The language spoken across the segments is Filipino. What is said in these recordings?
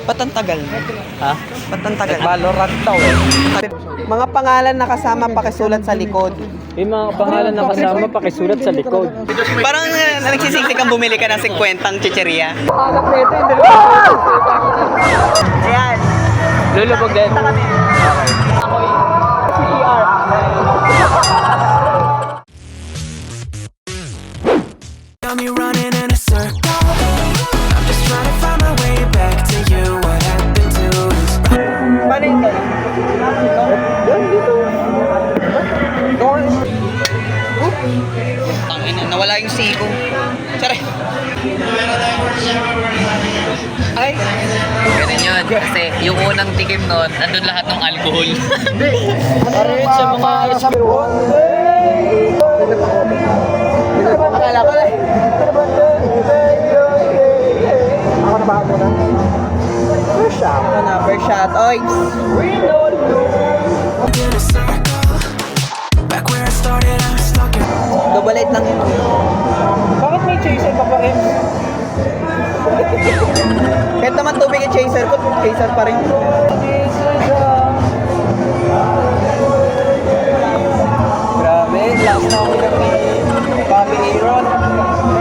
Ba't ang tagal? Ha? Ba't ang tagal? Valorant daw eh. Mga pangalan na kasama pakisulat sa likod. Yung mga pangalan na kasama pakisulat sa likod. Parang nagsisiksik kang bumili ka ng 50 chicheria. Ayan. Lulubog din. Got me running in a circle. I'm just trying to find my way back to you. What happened to us? Paano yun? Tangina, nawala yung siko. Tsara. Ay. Ganun yun. Kasi yung unang tikim nun, nandun lahat ng alcohol. Parang sa mga Akala ko lang. Ako na ba ako na? First shot. Ako na, first shot. Oy! In a circle. Back where I started, I'm stuck in. Double light lang yun. Bakit may chaser ka pa rin? Kahit naman tubig yung chaser ko, chaser pa rin. Grabe, last na ako ng Bobby Aaron.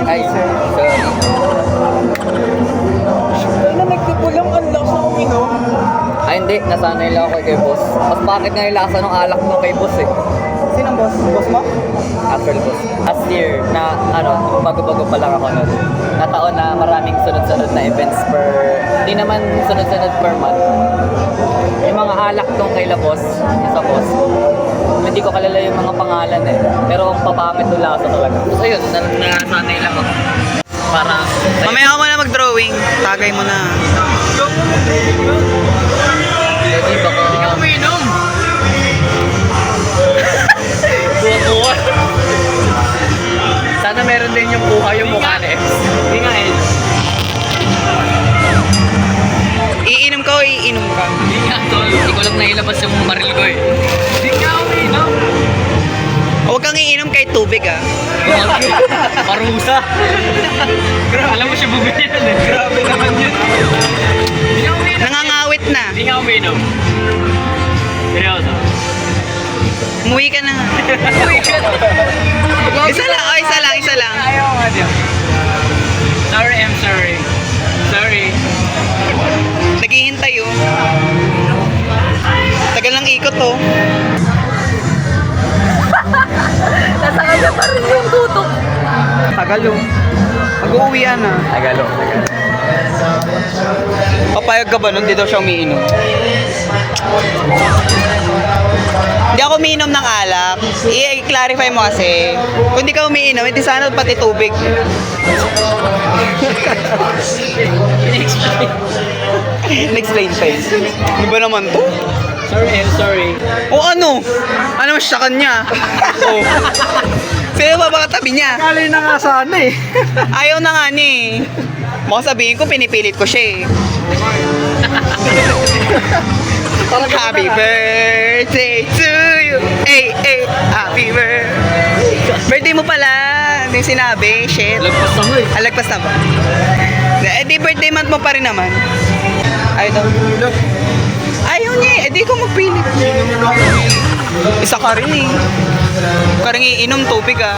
Ay, sorry. Ay, na nagtipulang ang lakas na uminom. Ay, hindi. Nasanay lang ako kay boss. Mas bakit nga yung lasa ng alak mo kay boss eh. Sinong boss? Boss mo? Actual boss. Last year, na bago-bago pa lang ako nun. Nataon na maraming sunod-sunod na events per... Hindi naman sunod-sunod per month. Yung mga alak tong kay la boss, isa boss. Hindi ko kalala yung mga pangalan eh. Pero ang papamit ng lasa talaga. So yun, nasanay lang ako. Parang... Mamaya ako na mag-drawing. Tagay mo na. Hindi baka... Hindi ka uminom! Buwa-buwa. Sana meron din yung buha yung mukha na X. Hindi nga eh. Iinom ka o iinom ka? Hindi nga tol. Hindi ko lang nailabas yung baril ko eh. Hindi nga uminom! Huwag kang iinom kahit tubig ah. Parusa. Alam mo siya bumili yan eh. Grabe naman yun. Hindi nga uminom. Nangangawit na. Hindi nga uminom. Seryoso. Umuwi ka na. Isa lang, oh, isa lang, isa lang. Ayaw nga diyo. Sorry, I'm sorry. Sorry. Naghihintay oh. Tagal ng ikot oh. Nasa kanya pa rin yung tutok. Tagal oh. Mag-uuwian na. Tagalo. Papayag ka ba nun? Di daw siya umiinom. Hindi ako umiinom ng alak. I-clarify mo kasi. Kung di ka umiinom, hindi sana pati tubig. Explain pa yun. Di ba naman to? Sorry, I'm sorry. O ano? Ano siya sa kanya? O. Sino ba baka tabi niya? Kalay na nga sana eh. Ayaw na nga niya eh. Baka sabihin ko, pinipilit ko siya eh. Happy birthday to you. Hey, hey, happy birthday. Birthday mo pala. Hindi yung sinabi. Shit. Lagpas na mo eh. Alagpas na ba? Eh di birthday month mo pa rin naman. Ayaw daw. Ayaw niya eh. Eh di ko magpilit. Isa ka rin eh. Karang iinom tubig ah.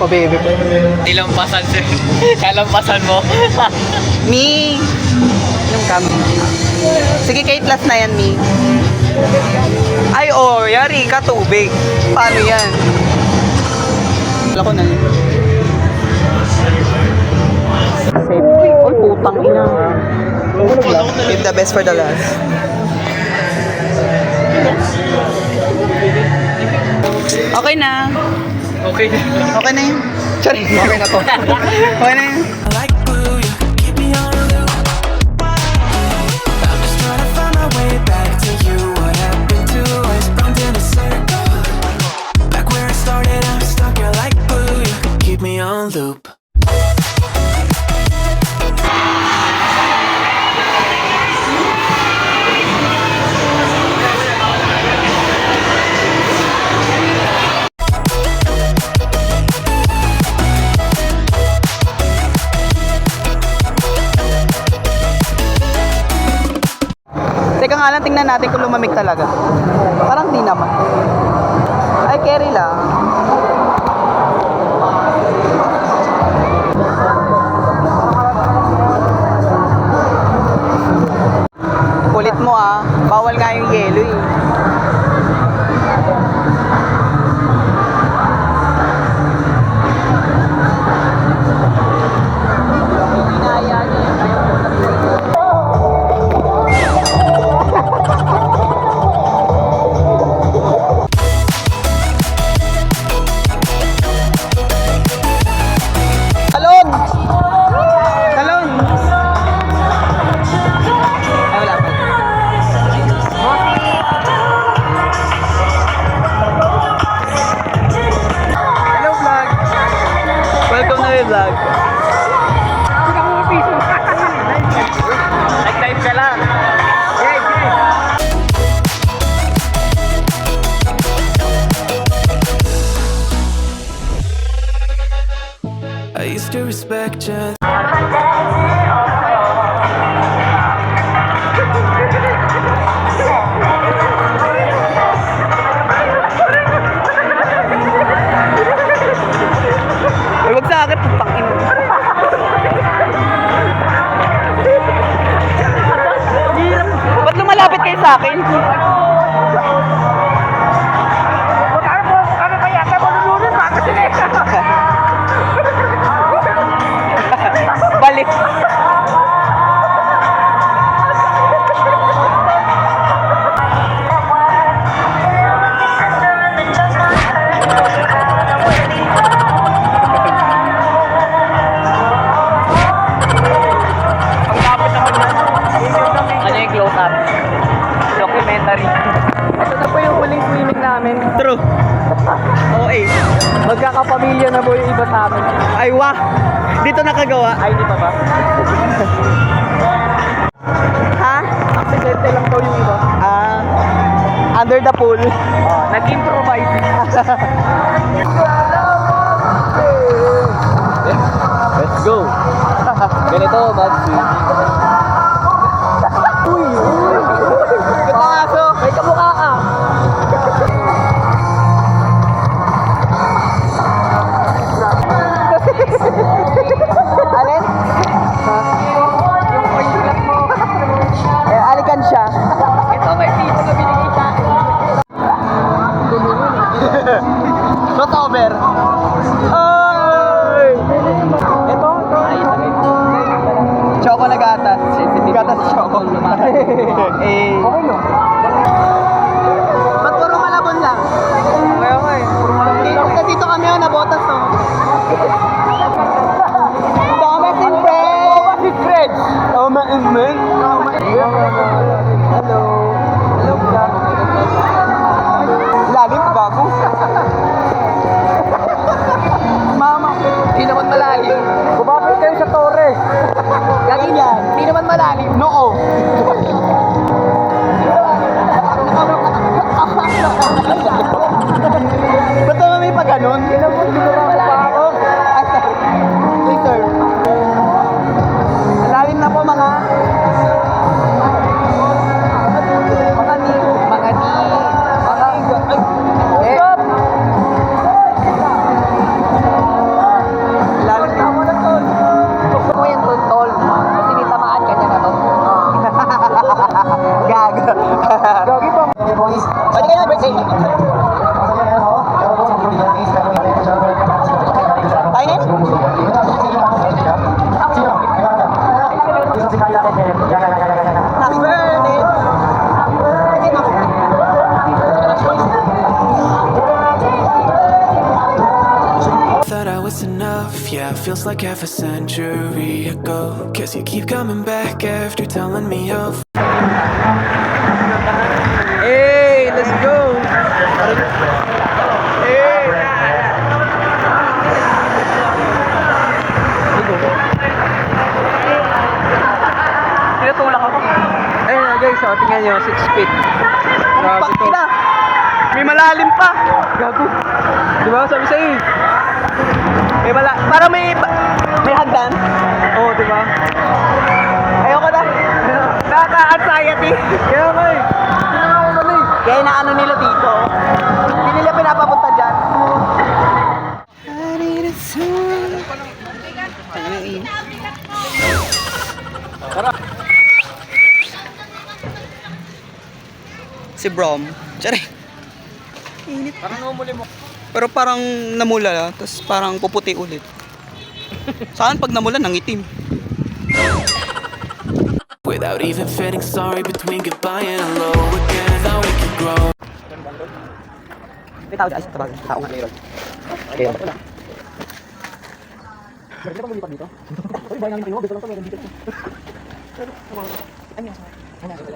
Oh baby. Nilampasan siya. Kalampasan mo. Mi. Yung kami. Sige, kahit last na yan, Mi. Ay, oh, yari ka, tubig. Paano yan? Wala ko na yun. Safety. Oy, putang ina. Leave the best for the last. Okay na. Okay. Okay na yun. Sorry. Okay na to. Okay na yun. I like blue, you keep me on a loop. I'm just trying to find my way back to you. What happened to us? Round in a circle. Back where I started, I'm stuck. You're like blue, you keep me on loop. nga lang, tingnan natin kung lumamig talaga. Parang di naman. Ay, carry lang. Kulit mo ah. Bawal nga yung yelo eh. Talon! Talon! Ay, wala pa. Hello, vlog! Welcome na yung vlog. Nag-live ka lang. I used to respect you. Ay, wag sa akin, putangin. Ba't lumalapit kayo sa akin? Balik. Ano yung close up? Documentary. Ito na po yung huling swimming namin. True. Okay. Magkakapamilya na po yung iba sa amin. Ay, wah. Dito nakagawa. Ay, di pa ba? Ha? Aksidente lang po yung iba. Ah, under the pool. Nag-improvise. Let's go! Ganito, mag-swim. Ito ang aso. May kamukha ka. Alin? Alikan siya. Ito, may piso na binigay sa akin. Crossover. Ay! Ito? Choco na gatas. Gatas choco. Eh. Okay no? Ba't puro malabon lang? Okay, okay. Puro malaki lang. Dito kami nabotas no. Thomas and Fred! Thomas and Fred! Hello! Hello, vlog! Lalim, gago! Mama! Hindi naman malalim. Bumabalik kayo sa tore. Ganyan! Hindi naman malalim. Noo! Ba't naman may pa ganun? Hindi naman malalim. Ay, sorry. Hey, sir. Malalim na po mga... Mga ni... Mga di... Mga... Eh. Lalim na. Gusto mo yan, tol. Kasi nitamaan ka niya na to. Gag. Gagi pa. Pwede kayo na birthday. Tayo na? Happy birthday! Thought I was enough, yeah, feels like half a century ago. Guess you keep coming back after telling me off. Hey, let's go! Hey! Tinutulak ako. Ayun na guys, tingnan nyo, 6 feet. Grabe to. Pakina! May malalim pa! Gago. Diba? Sabi sa'yo eh. Para may hagdan. Oo, diba? Ayoko na. Nakaka-anxiety. Kaya nga eh. Kaya inaano nila dito. Hindi nila pinapapunta dyan. Si Brom. Tsari. Init. Parang namumuli mo. Pero parang namula, tapos parang puputi ulit. Saan pag namula, nangitim? Without even feeling sorry between goodbye and hello again. Thought we could grow. May tao dyan. Ay, tabagin. Tao nga. Meron. Okay. Pwede ba lumipat dito? Uy, bayan namin kayo. Bisa lang ito. Meron dito.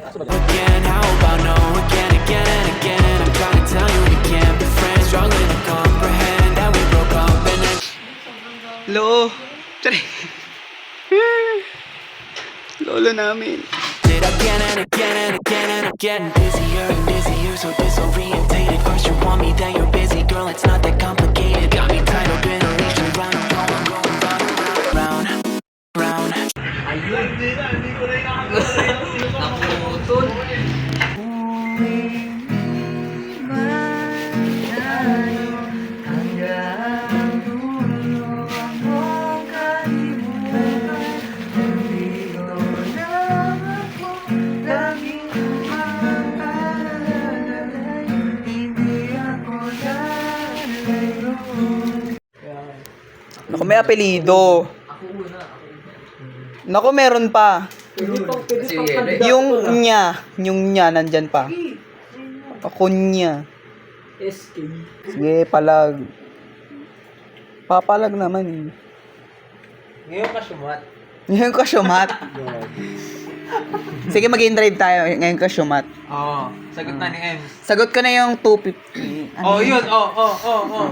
Again, how about no? Again, again and again. I'm trying to tell you we can't be friends. Struggling to comprehend that we broke up and then. Lo. Tsari. Lolo namin. Did again and again and again and again. Busier and busier, so disorientated. First you want me, then you're busy, girl. It's not that complicated. Got me tied up in a relation round and round, round, round. Naku, may apelido. Naku, meron pa. Yung nya nandyan pa. Ako nya. Sige, palag. Papalag naman eh. Ngayon ka sumat. Ngayon ka syumat. Sige, mag-in-drive tayo. Ngayon ka syumat. Oo. Sagot na ni Ems. Sagot ko na yung 250. Oh, yun. Oh.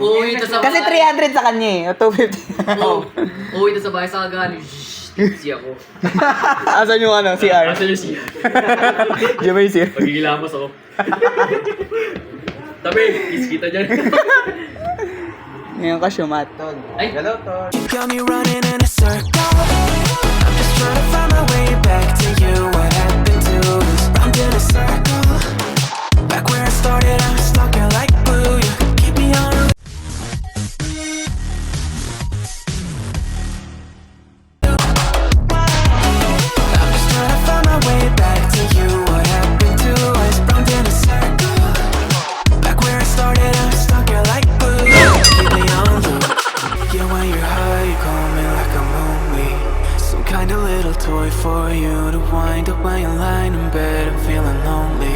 Uuwi ito sa Kasi 300 sa kanya eh. 250. Uuwi ito sa bahay sa kagaling. Si ako. Asan yung ano? CR? Asan yung siya? Diyan ba yung CR? Magigilamos ako. Tabi, kiss kita dyan. Ngayon ka syumat. Ay, Hello, Tol. You got me running in a circle. I'm just trying to find my way back to you. What happened to us? Round in a circle. Back where I started, I'm stuck here like glue. You could keep me on. I'm just trying to find my way back to you. What happened to us? Round in a circle. Back where I started, I'm stuck here like glue. You could keep me on loop. Yeah, when you're high, you call me like I'm lonely. Some kind of little toy for you to wind up when you're lying in bed and feeling lonely.